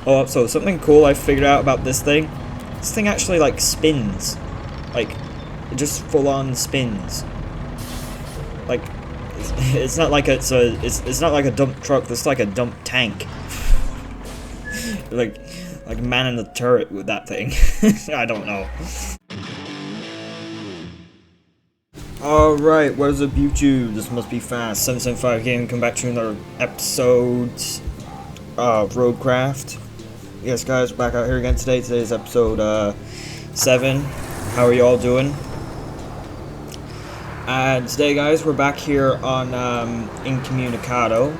Oh, so something cool I figured out about this thing. This thing actually like spins, like it just full on spins. Like it's not like it's not like a dump truck. It's like a dump tank. like man in the turret with that thing. I don't know. Alright, what is up YouTube? This must be fast. 775 Gaming, come back to another episode of RoadCraft. Yes guys, we're back out here again today. Today's episode 7. How are you all doing? And today guys, we're back here on Incommunicado.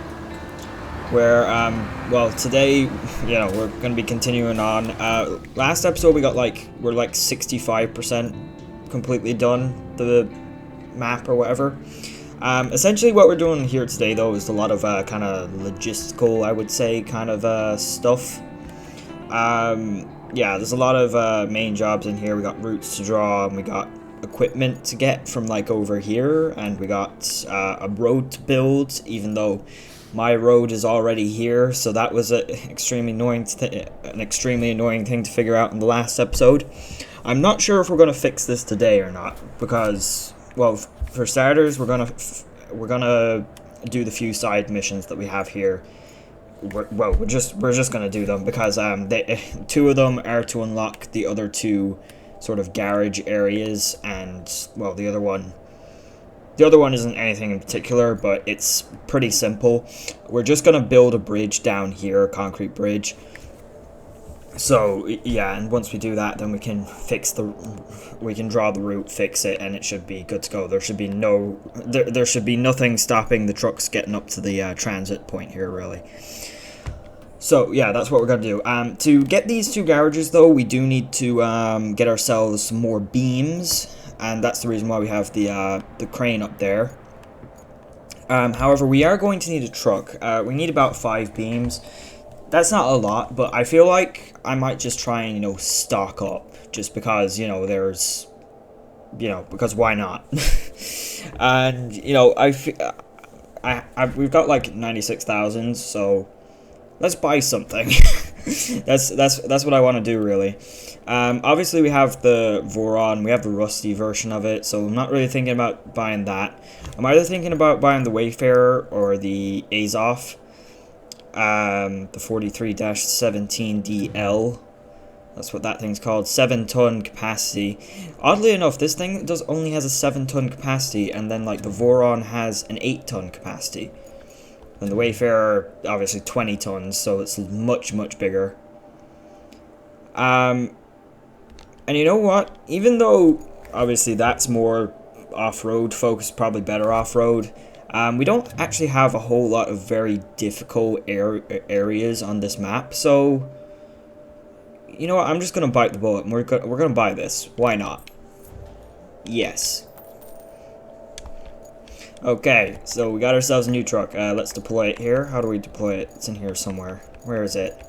Where, well today, you know, we're going to be continuing on. Last episode we're like 65% completely done the map or whatever. Essentially what we're doing here today though is a lot of kind of logistical, I would say, kind of stuff. Yeah, there's a lot of main jobs in here. We got routes to draw, and we got equipment to get from like over here, and we got a road to build, even though my road is already here, so that was an extremely annoying thing to figure out in the last episode. I'm not sure if we're going to fix this today or not, because, well, for starters, we're gonna do the few side missions that we have here. We're just gonna do them because two of them are to unlock the other two sort of garage areas, and well, the other one isn't anything in particular, but it's pretty simple. We're just gonna build a bridge down here, a concrete bridge. So yeah, and once we do that, then we can draw the route, fix it, and it should be good to go. There should be nothing stopping the trucks getting up to the transit point here, really. So yeah, that's what we're gonna do. To get these two garages though, we do need to get ourselves some more beams, and that's the reason why we have the crane up there. However, we are going to need a truck. We need about 5 beams. That's not a lot, but I feel like I might just try and, you know, stock up, just because, you know, because why not? And, you know, we've got like 96,000, so let's buy something. that's what I want to do, really. Obviously we have the Voron, we have the rusty version of it, so I'm not really thinking about buying that. I'm either thinking about buying the Wayfarer or the Azov. The 43-17DL, that's what that thing's called, 7-ton capacity. Oddly enough, this thing only has a 7-ton capacity, and then like the Voron has an 8-ton capacity. And the Wayfarer, obviously 20 tons, so it's much bigger. And you know what? Even though obviously that's more off-road focused, probably better off-road, we don't actually have a whole lot of very difficult areas on this map, so you know what, I'm just gonna bite the bullet, and we're gonna buy this. Why not? Yes. Okay, so we got ourselves a new truck. Let's deploy it here. How do we deploy it? It's in here somewhere. Where is it?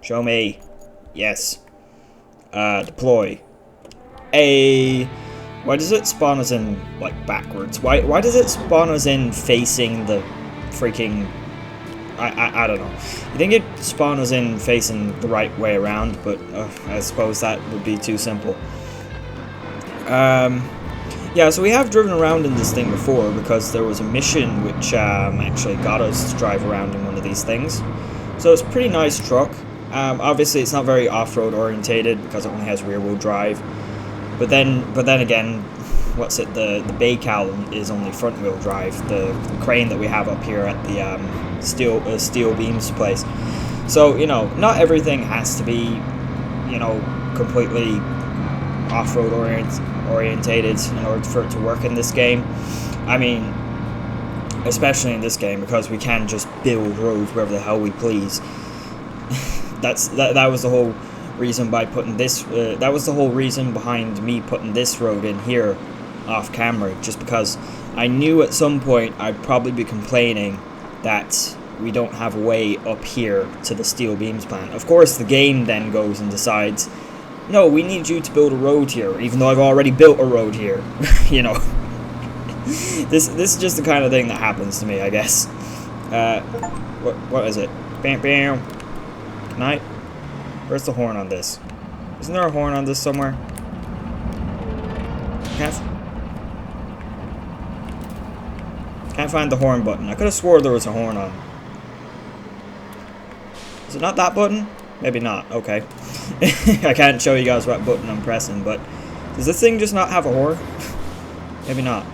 Show me. Yes. Deploy. Why does it spawn us in, like, backwards? Why does it spawn us in facing the freaking... I don't know. You think it spawn us in facing the right way around, but I suppose that would be too simple. Yeah, so we have driven around in this thing before because there was a mission which actually got us to drive around in one of these things. So it's a pretty nice truck. Obviously it's not very off-road orientated because it only has rear-wheel drive. But then again, what's it? The Baykal is only front-wheel drive. The crane that we have up here at the steel beams place. So you know, not everything has to be, you know, completely off-road orientated in order for it to work in this game. I mean, especially in this game, because we can just build roads wherever the hell we please. That was the whole reason by putting this. That was the whole reason behind me putting this road in here, off camera, just because I knew at some point I'd probably be complaining that we don't have a way up here to the steel beams plant. Of course, the game then goes and decides, no, we need you to build a road here, even though I've already built a road here. You know, this is just the kind of thing that happens to me, I guess. What is it? Bam, bam. Can I? Where's the horn on this? Isn't there a horn on this somewhere? Can't find the horn button. I could have swore there was a horn on. Is it not that button? Maybe not. Okay. I can't show you guys what button I'm pressing, but does this thing just not have a horn? Maybe not.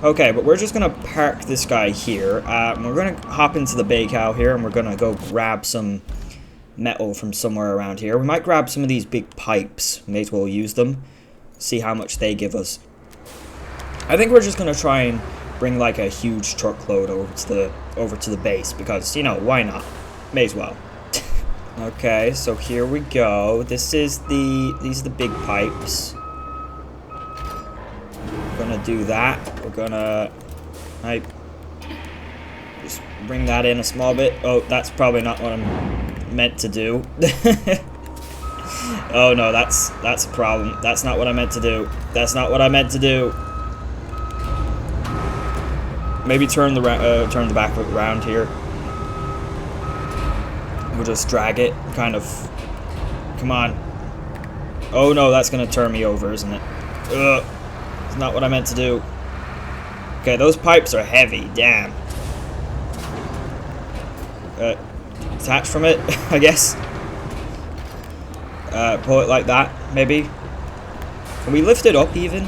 Okay, but we're just gonna park this guy here. We're gonna hop into the bakehouse here, and we're gonna go grab some metal from somewhere around here. We might grab some of these big pipes. May as well use them. See how much they give us. I think we're just gonna try and bring like a huge truckload over to the base because, you know, why not? May as well. Okay, so here we go. These are the big pipes. We're gonna do that. We're gonna just bring that in a small bit. Oh, that's probably not what I'm meant to do. Oh no, that's a problem. That's not what I meant to do. That's not what I meant to do. Maybe turn the back around here. We'll just drag it, kind of. Come on. Oh no, that's gonna turn me over, isn't it? Ugh. It's not what I meant to do. Okay, those pipes are heavy. Damn. Detach from it, I guess. Pull it like that, maybe. Can we lift it up even?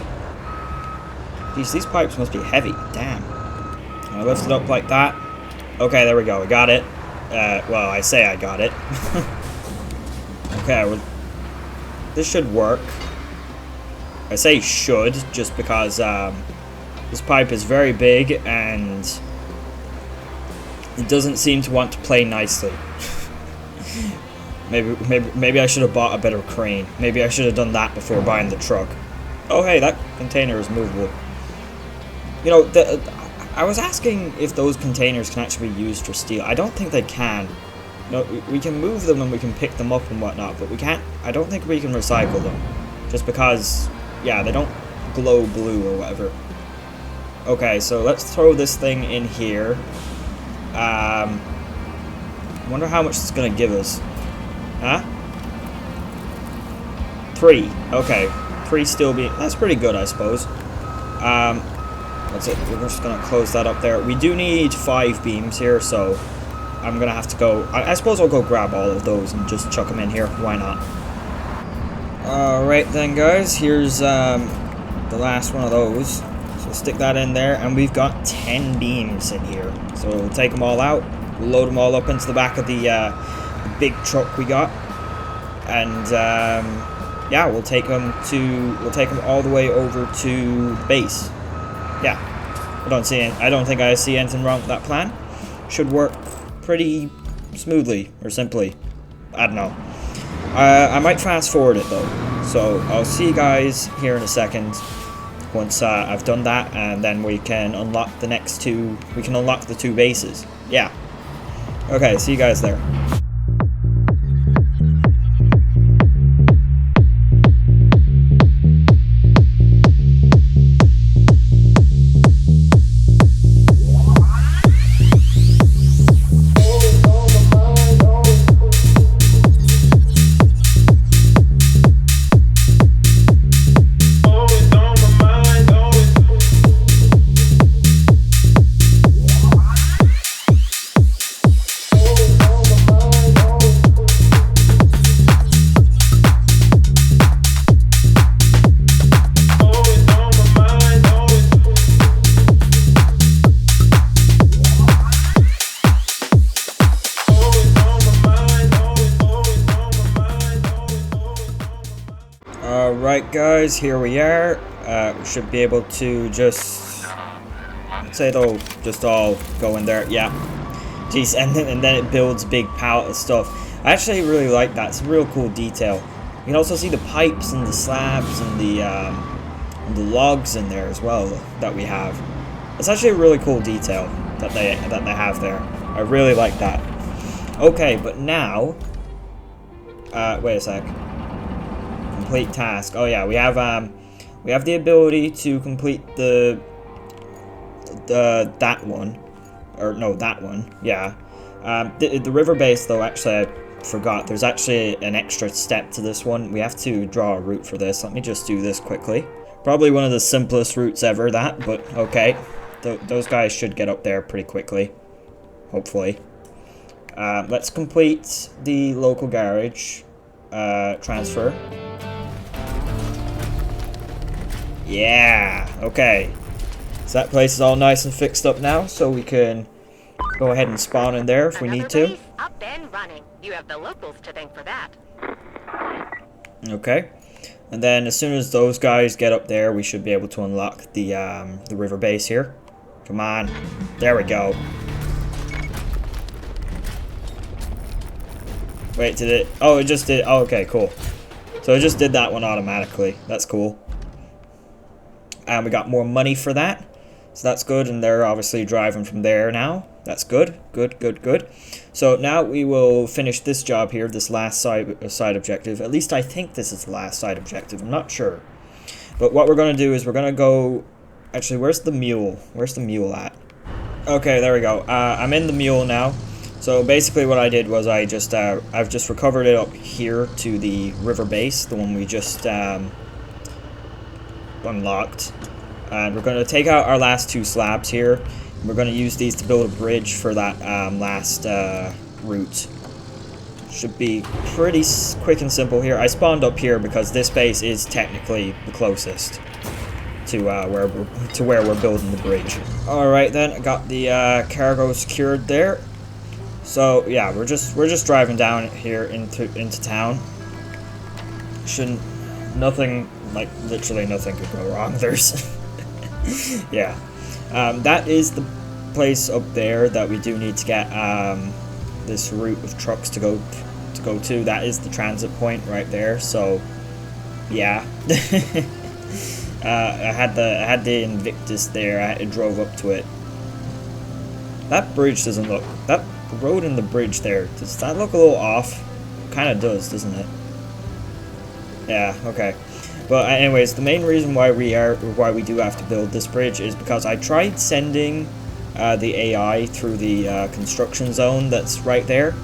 Jeez, these pipes must be heavy. Damn. Can I lift it up like that? Okay, there we go. We got it. Well, I say I got it. Okay, well, this should work. I say should, just because this pipe is very big and it doesn't seem to want to play nicely. Maybe I should have bought a better crane. Maybe I should have done that before buying the truck. Oh hey, that container is movable. You know, I was asking if those containers can actually be used for steel. I don't think they can. No, we can move them and we can pick them up and whatnot, but we can't. I don't think we can recycle them, just because, yeah, they don't glow blue or whatever. Okay, so let's throw this thing in here. Wonder how much it's gonna give us. Huh? 3. Okay, 3 steel beams. That's pretty good, I suppose. That's it. We're just gonna close that up there. We do need 5 beams here, so I'm gonna have to go. I suppose I'll go grab all of those and just chuck them in here. Why not? Alright then, guys. Here's the last one of those. So stick that in there, and we've got 10 beams in here. So we'll take them all out, load them all up into the back of the big truck we got, and yeah, we'll take them all the way over to the base. Yeah, I don't think I see anything wrong with that plan. Should work pretty smoothly or simply. I don't know. I might fast forward it though, so I'll see you guys here in a second once I've done that, and then we can unlock the next 2. We can unlock the 2 bases. Yeah. Okay, see you guys there. Alright guys, here we are. We should be able to just, I'd say they'll just all go in there. Yeah. Jeez, and then it builds a big pallet of stuff. I actually really like that. It's a real cool detail. You can also see the pipes and the slabs and the logs in there as well that we have. It's actually a really cool detail that they have there. I really like that. Okay, but now, wait a sec. Complete task. Oh yeah, we have the ability to complete that one, or no, that one. Yeah, The river base, though, actually, I forgot. There's actually an extra step to this one. We have to draw a route for this. Let me just do this quickly. Probably one of the simplest routes ever, that, but okay. Those guys should get up there pretty quickly. Hopefully. Let's complete the local garage transfer. Yeah, okay. So that place is all nice and fixed up now, so we can go ahead and spawn in there if we need to. Up and running. You have the locals to thank for that. Okay. And then as soon as those guys get up there, we should be able to unlock the river base here. Come on. There we go. Wait, did it? Oh, it just did. Oh, okay, cool. So it just did that one automatically. That's cool. And we got more money for that. So that's good. And they're obviously driving from there now. That's good. Good, good, good. So now we will finish this job here, this last side objective. At least I think this is the last side objective. I'm not sure. But what we're going to do is we're going to go... Actually, where's the mule? Where's the mule at? Okay, there we go. I'm in the mule now. So basically what I did was I've just recovered it up here to the river base, the one we just unlocked. And we're going to take out our last 2 slabs here. We're going to use these to build a bridge for that last route. Should be pretty quick and simple here. I spawned up here because this base is technically the closest to where we're building the bridge. Alright then, I got the cargo secured there. So yeah, we're just driving down here into town. Nothing, like literally nothing could go wrong. There's yeah. That is the place up there that we do need to get this route of trucks to go to. That is the transit point right there. So yeah. I had the Invictus there. I drove up to it. That bridge doesn't look... That road and the bridge there, does that look a little off? Kind of does, doesn't it? Yeah, okay. But anyways, the main reason why we do have to build this bridge is because I tried sending the AI through the construction zone that's right there,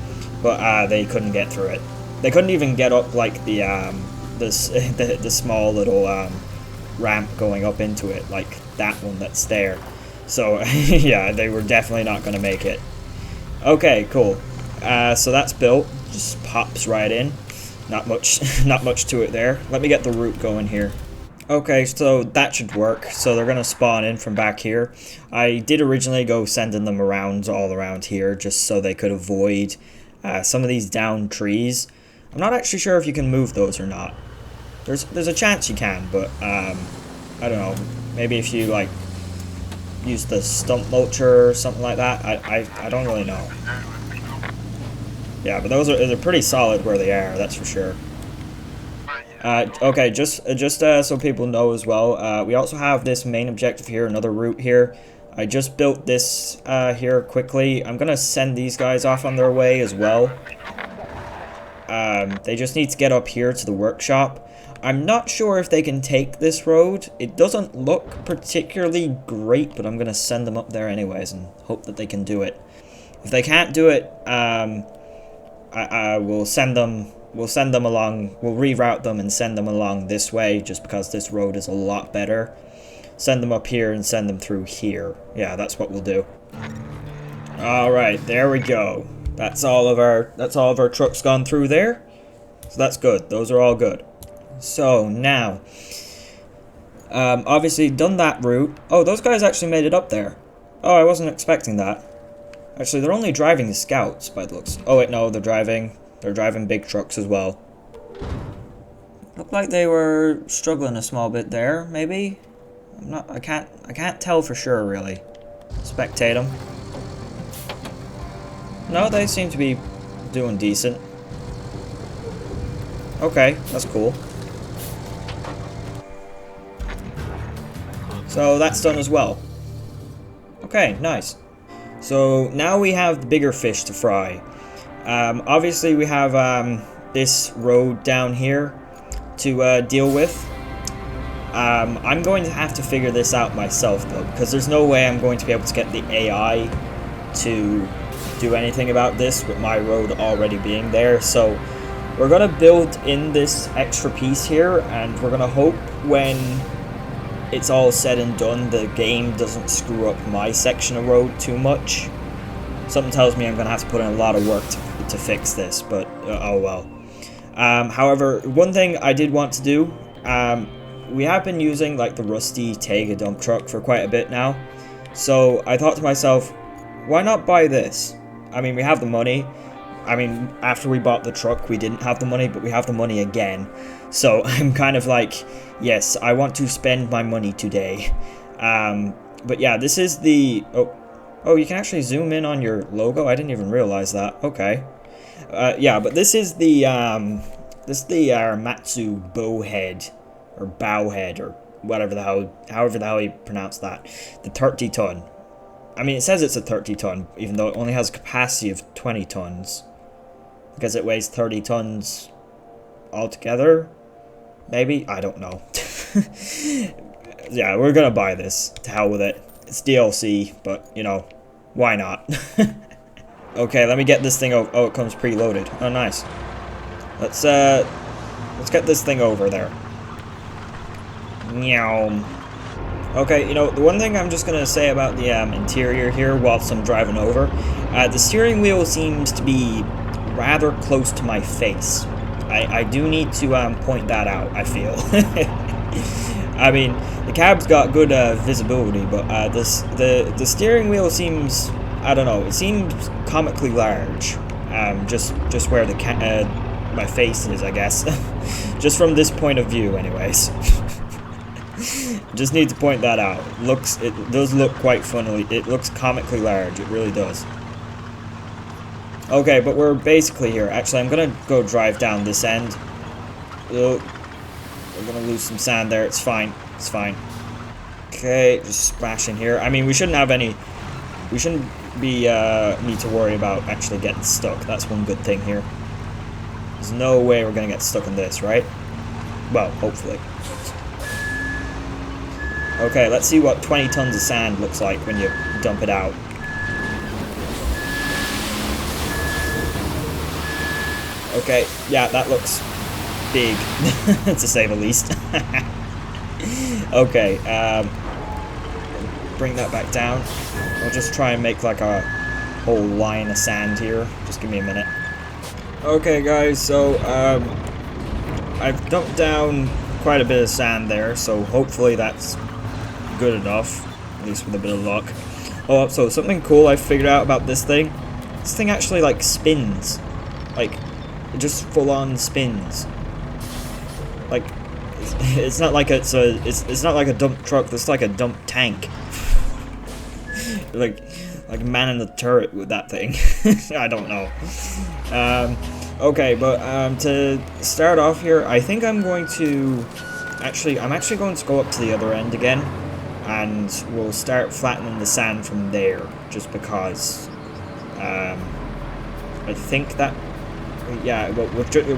but they couldn't get through it. They couldn't even get up like the small little ramp going up into it, like that one that's there. So yeah, they were definitely not going to make it. Okay, cool. So that's built. Just pops right in. Not much to it there. Let me get the route going here. Okay, so that should work. So they're gonna spawn in from back here. I did originally go sending them around all around here just so they could avoid some of these downed trees. I'm not actually sure if you can move those or not. There's a chance you can, but I don't know. Maybe if you like use the stump mulcher or something like that. I don't really know. Yeah, but they're pretty solid where they are, that's for sure. Okay, just so people know as well, we also have this main objective here, another route here. I just built this here quickly. I'm gonna send these guys off on their way as well. They just need to get up here to the workshop. I'm not sure if they can take this road. It doesn't look particularly great, but I'm gonna send them up there anyways and hope that they can do it. If they can't do it, I will send them. We'll send them along. We'll reroute them and send them along this way, just because this road is a lot better. Send them up here and send them through here. Yeah, that's what we'll do. All right, there we go. That's all of our trucks gone through there. So that's good. Those are all good. So now, obviously done that route. Oh, those guys actually made it up there. Oh, I wasn't expecting that. Actually, they're only driving the scouts by the looks. Oh wait, no, they're driving big trucks as well. Looked like they were struggling a small bit there, maybe. I can't tell for sure really. Spectate them. No, they seem to be doing decent. Okay, that's cool. So that's done as well. Okay, nice. So now we have the bigger fish to fry. Obviously we have this road down here to deal with. I'm going to have to figure this out myself though, because there's no way I'm going to be able to get the AI to do anything about this with my road already being there. So we're gonna build in this extra piece here, and we're gonna hope when it's all said and done the game doesn't screw up my section of road too much. Something tells me I'm gonna have to put in a lot of work to fix this, but oh well. However, one thing I did want to do, we have been using like the rusty Tega dump truck for quite a bit now, so I thought to myself, why not buy this? I mean, we have the money. I mean, after we bought the truck, we didn't have the money, but we have the money again. So I'm kind of like, yes, I want to spend my money today. But yeah, this is the... Oh, you can actually zoom in on your logo? I didn't even realize that. Okay. Yeah, but this is the Matsu bowhead, or bowhead, or whatever the hell, however the hell you pronounce that. The 30 ton. I mean, it says it's a 30 ton, even though it only has a capacity of 20 tons. Because it weighs 30 tons altogether? Maybe? I don't know. Yeah, we're gonna buy this. To hell with it. It's DLC, but, you know, why not? Okay, let me get this thing over. Oh, it comes preloaded. Oh, nice. Let's get this thing over there. Meow. Okay, you know, the one thing I'm just gonna say about the interior here whilst I'm driving over, the steering wheel seems to be rather close to my face. I do need to point that out, I feel. I mean, the cab's got good visibility, but the steering wheel seems, I don't know, it seems comically large. Just where the my face is, I guess. Just from this point of view, anyways. Just need to point that out. It does look quite funnily. It looks comically large. It really does. Okay, but we're basically here. Actually, I'm gonna go drive down this end. Oh, we're gonna lose some sand there. It's fine. It's fine. Okay, just splashing here. I mean, we shouldn't have any. We shouldn't be need to worry about actually getting stuck. That's one good thing here. There's no way we're gonna get stuck in this, right? Well, hopefully. Okay, let's see what 20 tons of sand looks like when you dump it out. Okay, yeah, that looks big, to say the least. Okay, bring that back down. I'll just try and make like a whole line of sand here. Just give me a minute. Okay, guys, so I've dumped down quite a bit of sand there, so hopefully that's good enough, at least with a bit of luck. Oh, so something cool I figured out about this thing. This thing actually like spins, like it just full-on spins. Like it's not like it's not like a dump truck. It's like a dump tank. like man in the turret with that thing. I don't know. Okay, but to start off here, I think I'm going to I'm actually going to go up to the other end again, and we'll start flattening the sand from there, just because I think that, yeah, we're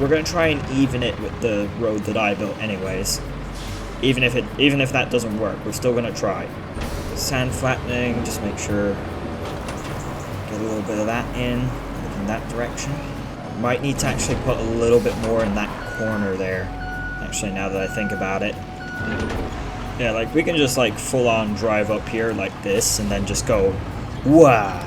going to try and even it with the road that I built anyways. Even if that doesn't work, we're still going to try. Sand flattening, just make sure, get a little bit of that in that direction. Might need to actually put a little bit more in that corner there, actually, now that I think about it. Yeah, like, we can just, like, full-on drive up here like this, and then just go, wow,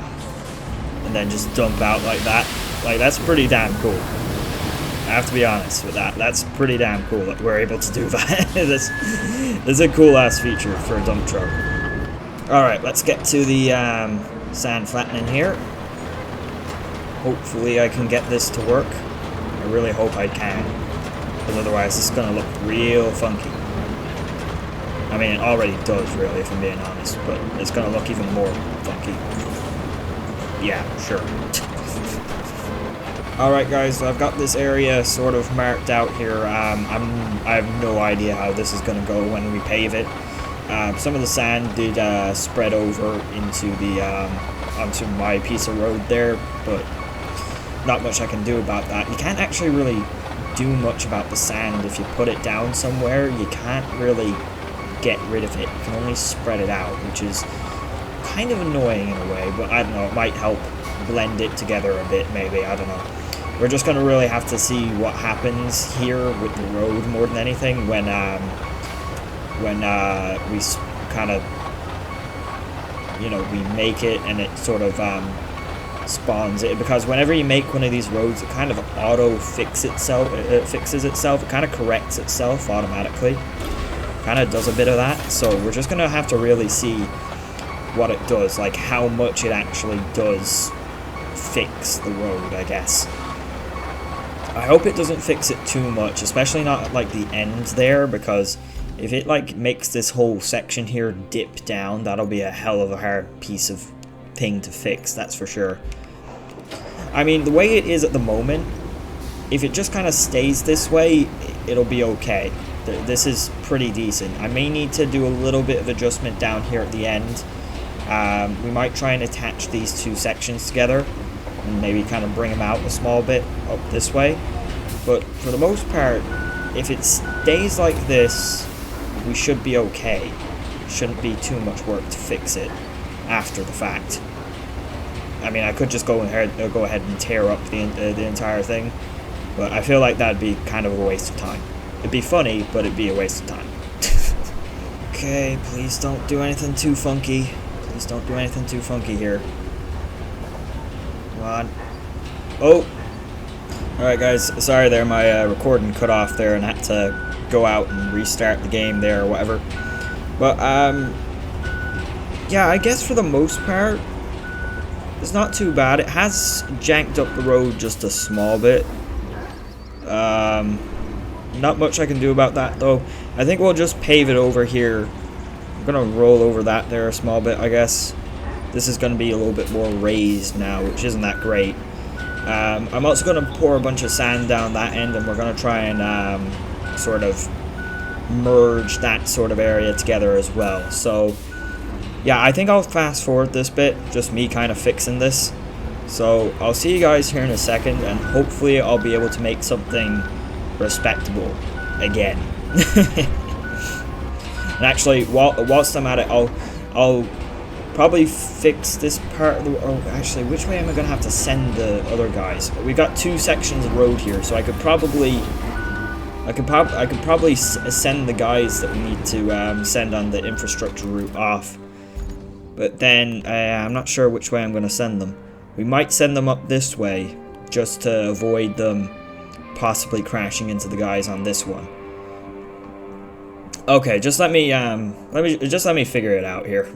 and then just dump out like that. Like, that's pretty damn cool. I have to be honest with that. That's pretty damn cool that we're able to do that. That's a cool-ass feature for a dump truck. Alright, let's get to the sand flattening here. Hopefully I can get this to work. I really hope I can, because otherwise it's going to look real funky. I mean, it already does, really, if I'm being honest, but it's going to look even more funky. Yeah, sure. Alright guys, so I've got this area sort of marked out here. I have no idea how this is going to go when we pave it. Some of the sand did spread over into the onto my piece of road there, but not much I can do about that. You can't actually really do much about the sand if you put it down somewhere. You can't really get rid of it. You can only spread it out, which is kind of annoying in a way, but I don't know, it might help blend it together a bit, maybe, I don't know. We're just gonna really have to see what happens here with the road more than anything when we kind of, you know, we make it and it sort of spawns it, because whenever you make one of these roads, it kind of auto fixes itself. It kind of corrects itself automatically. Kind of does a bit of that. So we're just gonna have to really see what it does, like how much it actually does fix the road, I guess. I hope it doesn't fix it too much, especially not at like the end there, because if it like makes this whole section here dip down, that'll be a hell of a hard piece of thing to fix, that's for sure. I mean, the way it is at the moment, if it just kind of stays this way, it'll be okay. This is pretty decent. I may need to do a little bit of adjustment down here at the end. We might try and attach these two sections together and maybe kind of bring them out a small bit up this way. But for the most part, if it stays like this, we should be okay. Shouldn't be too much work to fix it after the fact. I mean, I could just go ahead and tear up the entire thing, but I feel like that'd be kind of a waste of time. It'd be funny, but it'd be a waste of time. Okay, please don't do anything too funky. Please don't do anything too funky here. Come on. Oh! Alright guys, sorry there, my recording cut off there and I had to go out and restart the game there or whatever. But, yeah, I guess for the most part, it's not too bad. It has janked up the road just a small bit. Not much I can do about that though. I think we'll just pave it over here. I'm gonna roll over that there a small bit, I guess. This is gonna be a little bit more raised now, which isn't that great. I'm also gonna pour a bunch of sand down that end, and we're gonna try and sort of merge that sort of area together as well. So yeah, I think I'll fast forward this bit, just me kind of fixing this. So I'll see you guys here in a second, and hopefully I'll be able to make something respectable again. And actually, whilst I'm at it, I'll probably fix this part of the... Oh, actually, which way am I going to have to send the other guys? We've got two sections of road here, so I could probably send the guys that we need to send on the infrastructure route off. But then, I'm not sure which way I'm going to send them. We might send them up this way, just to avoid them possibly crashing into the guys on this one. Okay, just let me figure it out here.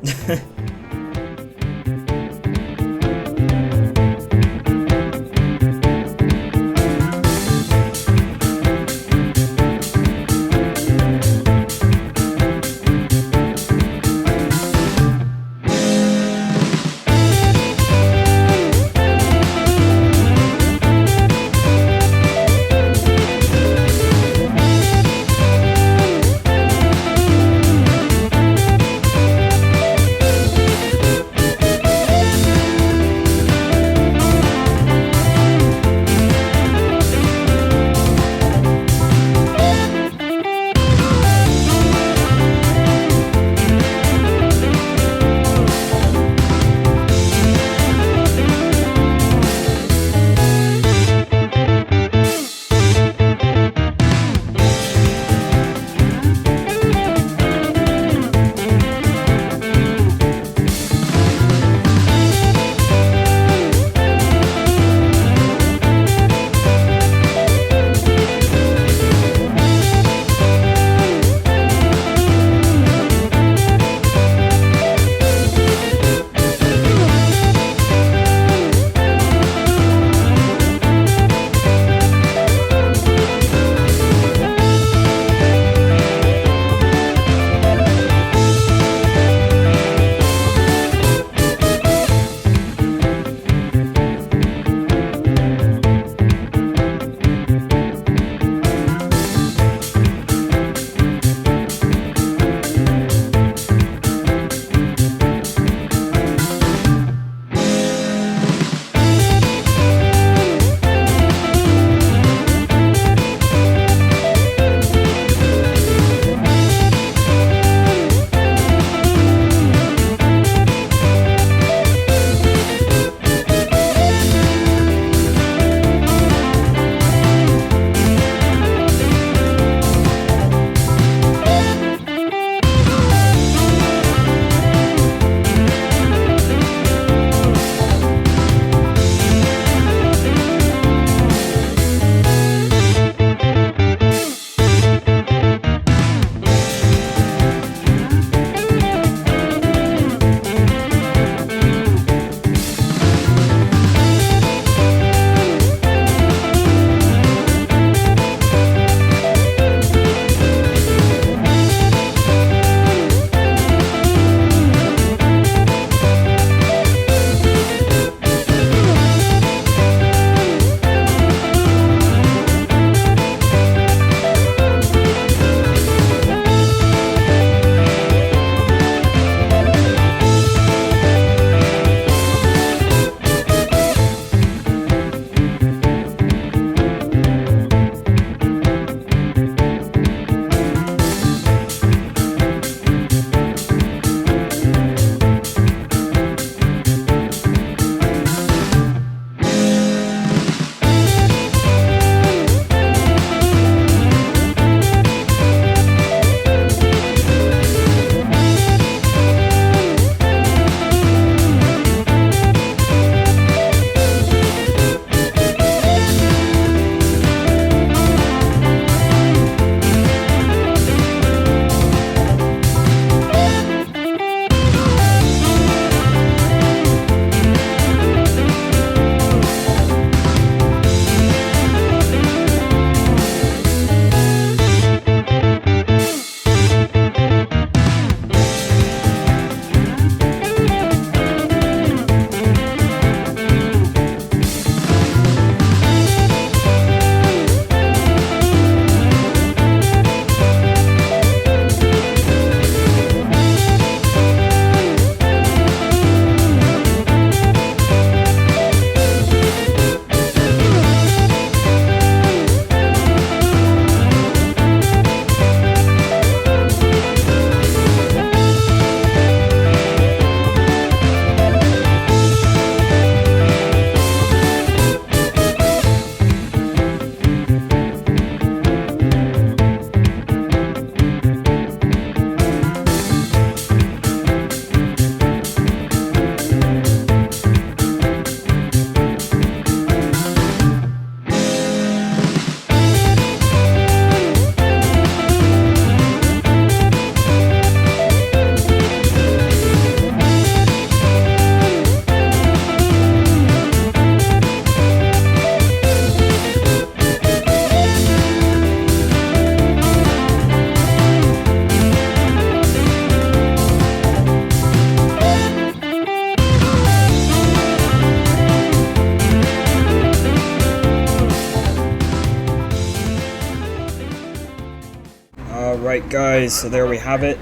Right guys, so there we have it.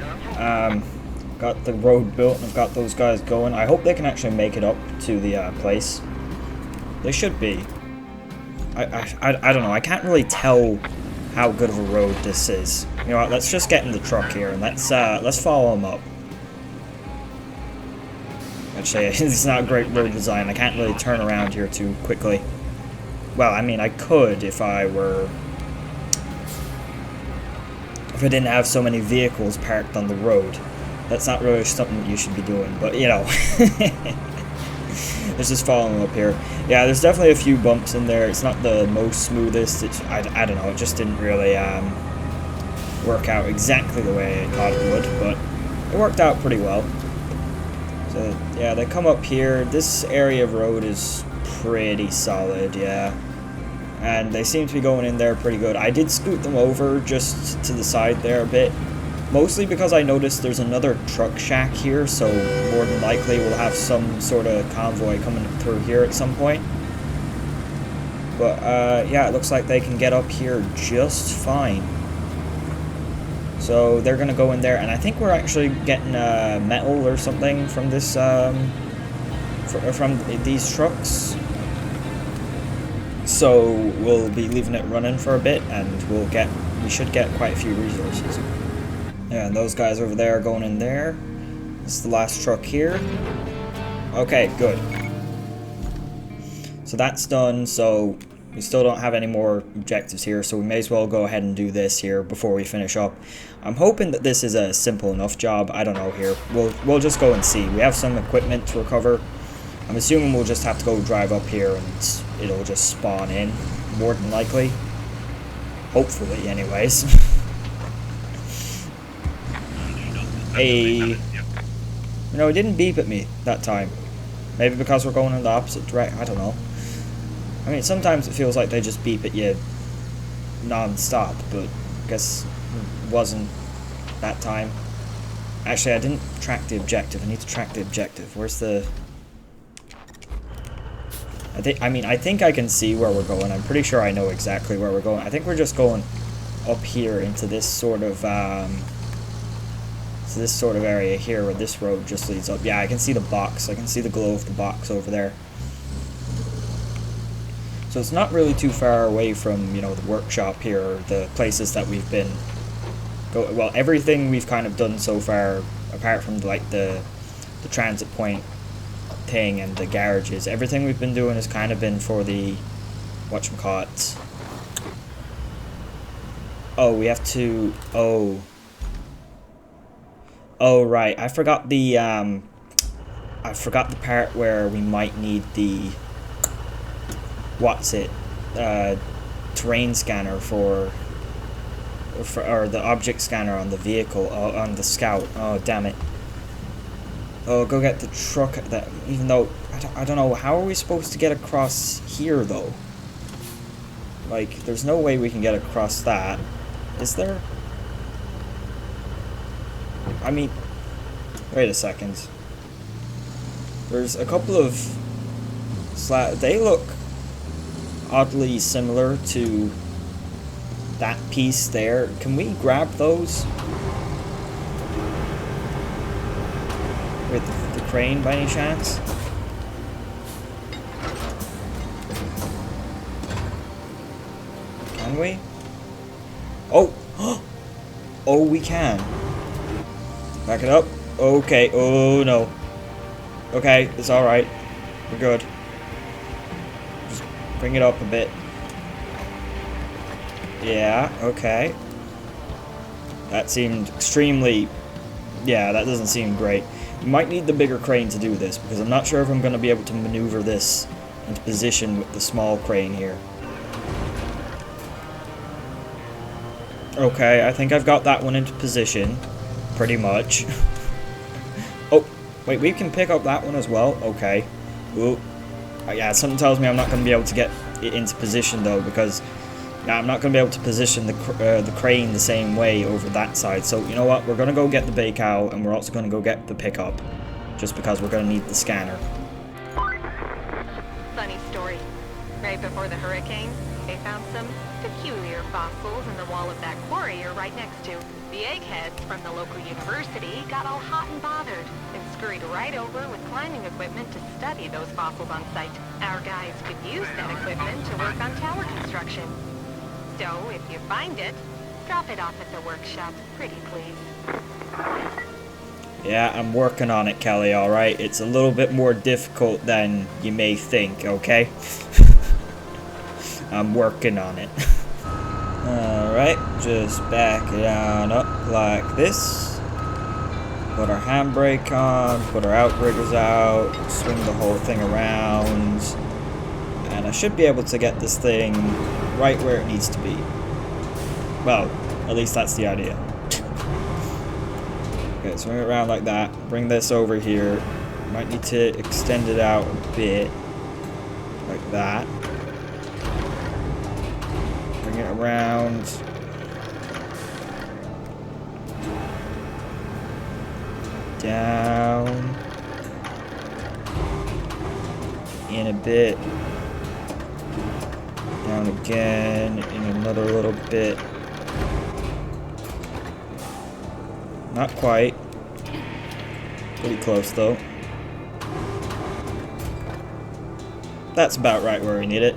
Got the road built and I've got those guys going. I hope they can actually make it up to the place. They should be. I don't know, I can't really tell how good of a road this is. You know what, let's just get in the truck here and let's follow them up. Actually, it's not a great road design. I can't really turn around here too quickly. Well, I mean, I could if I didn't have so many vehicles parked on the road. That's not really something that you should be doing, but you know. Let's just follow them up here. Yeah, there's definitely a few bumps in there. It's not the most smoothest. I don't know, it just didn't really work out exactly the way I thought it would, but it worked out pretty well. So yeah, they come up here. This area of road is pretty solid, yeah. And they seem to be going in there pretty good. I did scoot them over just to the side there a bit. Mostly because I noticed there's another truck shack here, so more than likely we'll have some sort of convoy coming through here at some point. But yeah, it looks like they can get up here just fine. So they're gonna go in there, and I think we're actually getting metal or something from this from these trucks. So we'll be leaving it running for a bit, and we should get quite a few resources. Yeah, and those guys over there are going in there. This is the last truck here. Okay, good. So that's done, so we still don't have any more objectives here, so we may as well go ahead and do this here before we finish up. I'm hoping that this is a simple enough job. I don't know here. We'll just go and see. We have some equipment to recover. I'm assuming we'll just have to go drive up here and it'll just spawn in, more than likely. Hopefully, anyways. Hey. You know, it didn't beep at me that time. Maybe because we're going in the opposite direction. I don't know. I mean, sometimes it feels like they just beep at you non-stop, but I guess it wasn't that time. Actually, I didn't track the objective. I need to track the objective. Where's the... I think I can see where we're going. I'm pretty sure I know exactly where we're going. I think we're just going up here into this sort of area here where this road just leads up. Yeah, I can see the box. I can see the glow of the box over there. So it's not really too far away from, you know, the workshop here, or the places that we've been well, everything we've kind of done so far, apart from like the transit point thing and the garages, everything we've been doing has kind of been for the whatchamacallit. Oh, we have to... Oh, right. I forgot the part where we might need the... terrain scanner or the object scanner on the vehicle, on the scout. Oh, damn it. Oh, go get the truck. Even though, I don't know, how are we supposed to get across here, though? Like, there's no way we can get across that. Is there? I mean, wait a second. There's a couple of they look oddly similar to that piece there. Can we grab those with the crane by any chance? Can we? Oh! Oh, we can. Back it up. Okay. Oh, no. Okay, it's alright. We're good. Just bring it up a bit. Yeah, okay. That seemed extremely... Yeah, that doesn't seem great. We might need the bigger crane to do this, because I'm not sure if I'm going to be able to maneuver this into position with the small crane here. Okay, I think I've got that one into position. Pretty much. Oh, wait, we can pick up that one as well? Okay. Ooh. Yeah, something tells me I'm not going to be able to get it into position, though, because... Yeah, I'm not going to be able to position the crane the same way over that side. So, you know what? We're going to go get the bay cow, and we're also going to go get the pickup. Just because we're going to need the scanner. Funny story. Right before the hurricane, They found some peculiar fossils in the wall of that quarry you're right next to. The eggheads from the local university got all hot and bothered and scurried right over with climbing equipment to study those fossils on site. Our guys could use that equipment to work on tower construction. So, if you find it, drop it off at the workshop, pretty please. Yeah, I'm working on it, Kelly, alright? It's a little bit more difficult than you may think, okay? I'm working on it. Alright, just back it on up like this. Put our handbrake on, put our outriggers out, swing the whole thing around. And I should be able to get this thing right where it needs to be. Well, at least that's the idea. Okay, swing it around like that. Bring this over here. Might need to extend it out a bit. Like that. Bring it around. Down. In a bit. Down again. In another little bit. Not quite. Pretty close though. That's about right where we need it.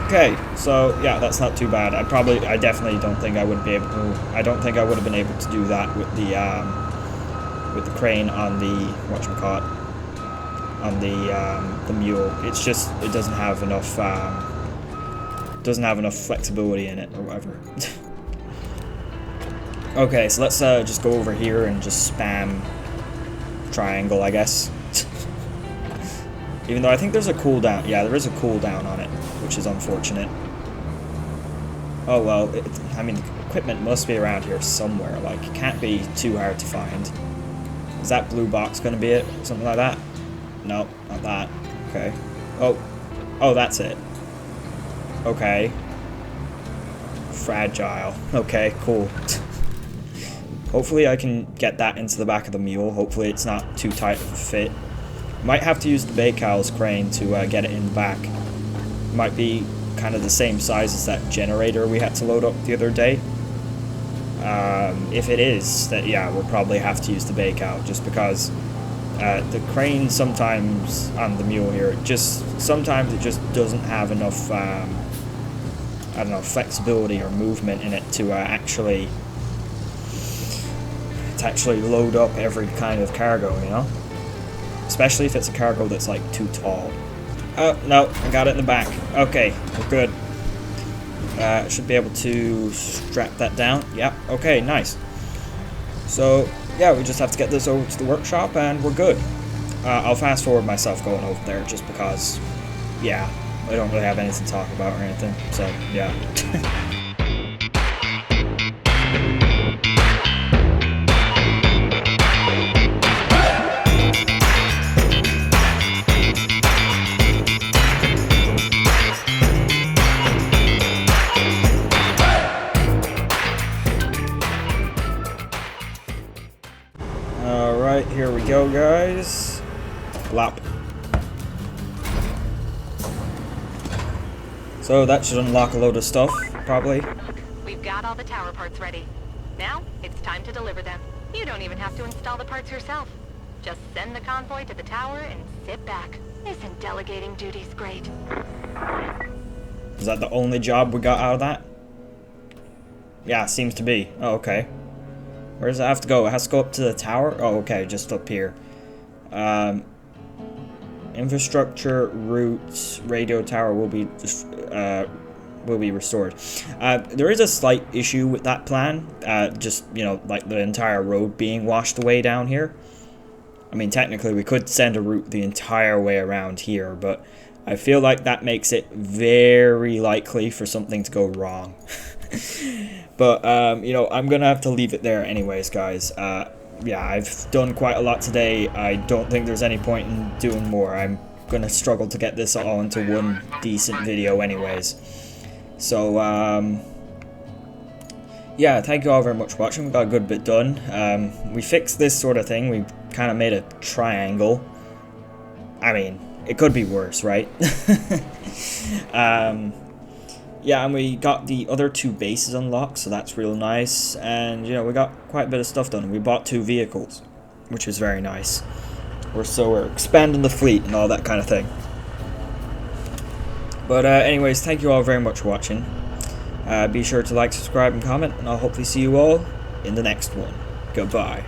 Okay, so yeah, that's not too bad. I definitely don't think I would be able to. I don't think I would have been able to do that with the crane on the whatchamacallit, on the mule. It's just it doesn't have enough flexibility in it or whatever. Okay, so let's just go over here and just spam triangle, I guess. Even though I think there's a cooldown. Yeah, there is a cooldown on it, which is unfortunate. Oh well, I mean, the equipment must be around here somewhere. Like, it can't be too hard to find. Is that blue box gonna be it? Something like that? No, not that. Okay. Oh, that's it. Okay. Fragile. Okay, cool. Hopefully I can get that into the back of the mule. Hopefully it's not too tight of a fit. Might have to use the Bakel's crane to get it in the back. Might be kind of the same size as that generator we had to load up the other day. If it is, that yeah, we'll probably have to use the Bakel just because the crane sometimes on the mule here, sometimes it just doesn't have enough, I don't know, flexibility or movement in it to actually load up every kind of cargo, you know? Especially if it's a cargo that's like too tall. Oh, no, I got it in the back. Okay, we're good. Should be able to strap that down. Yep, okay, nice. So, yeah, we just have to get this over to the workshop and we're good. I'll fast forward myself going over there just because, yeah, I don't really have anything to talk about or anything, so, yeah. Alright, here we go, guys. Lap. So that should unlock a load of stuff, probably. We've got all the tower parts ready. Now, it's time to deliver them. You don't even have to install the parts yourself. Just send the convoy to the tower and sit back. Isn't delegating duties great? Is that the only job we got out of that? Yeah, seems to be. Oh, okay. Where does it have to go? It has to go up to the tower? Oh, okay, just up here. Infrastructure, routes, radio tower will be restored. There is a slight issue with that plan. Just, you know, like the entire road being washed away down here. I mean, technically we could send a route the entire way around here, but I feel like that makes it very likely for something to go wrong. But, you know, I'm gonna have to leave it there anyways, guys. Yeah, I've done quite a lot today. I don't think there's any point in doing more. I'm gonna struggle to get this all into one decent video anyways. So, yeah, thank you all very much for watching. We got a good bit done. We fixed this sort of thing. We kind of made a triangle. I mean, it could be worse, right? Yeah, and we got the other 2 bases unlocked, so that's real nice. And, you know, we got quite a bit of stuff done. We bought 2 vehicles, which was very nice. We're expanding the fleet and all that kind of thing. But anyways, thank you all very much for watching. Be sure to like, subscribe, and comment, and I'll hopefully see you all in the next one. Goodbye.